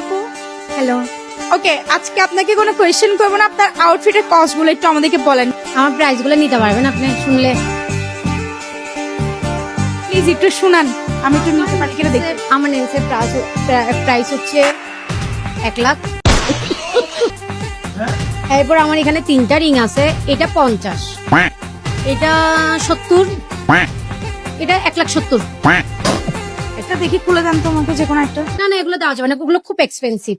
আপু। হ্যালো, ওকে, আজকে আপনাকে কোনো কোয়েশ্চেন করবো না, আপনার আউটফিটের কস্ট গুলো একটু আমাদেরকে বলেন আমার প্রাইস গুলো নিতে পারবেন আপনি শুনলে? প্লিজ, একটু শুনান, আমি একটু নিতে পারি কিনা দেখি। আমার নেলসের প্রাইস হচ্ছে 1 লাখ। এরপর আমার এখানে 3টা রিং আছে, এটা 50, এটা 70, এটা 1,70,000। এটা দেখি খুলে দেন তো আমাকে যে কোনো একটা। না না, এগুলো দেওয়া যাবে না, এগুলো খুব এক্সপেন্সিভ।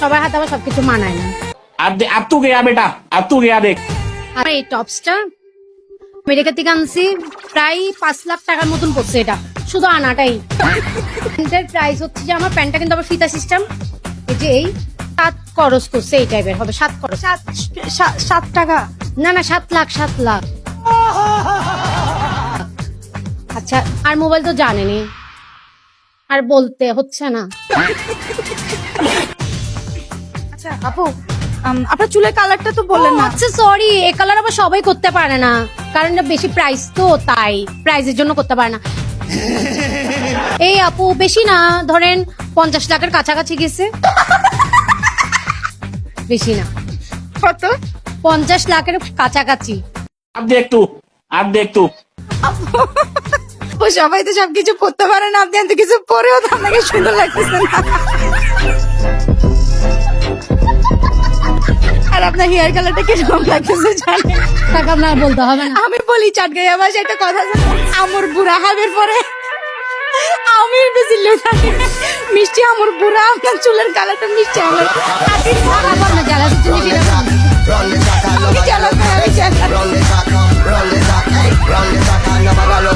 সবার হাতে আবার সবকিছু মানায় না। अब तू गया बेटा, अब तू गया देख। আর এই টপসটা আমেরিকা থেকে আনছি, প্রায় 5 লাখ টাকার মতন পড়ছে এটা, শুধু আনাটাই। প্যান্টের প্রাইস হচ্ছে যে আমার প্যান্টটা কিন্তু আবার ফিতা সিস্টেম, এই যে এই 7 খরচ করছে, এই টাইপের হবে 7 খরচ। 7 টাকা? না না, 7 লাখ 7 লাখ। আচ্ছা, আর মোবাইল তো জানেনি, আর বলতে হচ্ছে না। আচ্ছা আপু, আপনার চুলের কালারটা তো বললেন না। আচ্ছা সরি, এই কালার আবার সবাই করতে পারে না, কারণ এটা বেশি প্রাইস তো, তাই প্রাইসের জন্য করতে পারে না। এই আপু বেশি না, ধরেন 50 লাখের কাছাকাছি গেছে। বেশি না, কত? 50 লাখের কাছাকাছি। अब देख तू, अब देख तू। আপু, সবাই তো সবকিছু করতে পারে না, আপনি এত কিছু পরেও তো আপনাকে সুন্দর লাগতেছে না। আর আপনার হেয়ার কালারটা কিরকম লাগতেছে জানেন? তাকে আপনার বলতে হবে না। আমি বলি চাটগাইয়া ভাষায় একটা কথা আছে, আমর বুড়া হাবের পরে আমির বেশি লোকালে মিষ্টি আমর বুড়া। আপনার চুলের কালারটা মিষ্টি আমার আতির ভাগ আবার না জ্বালা দিচ্ছে নাকি এরকম? আমি জ্বালাতে আমি জ্বালাতে। Roll it back, roll it back, hey, roll it back, nobody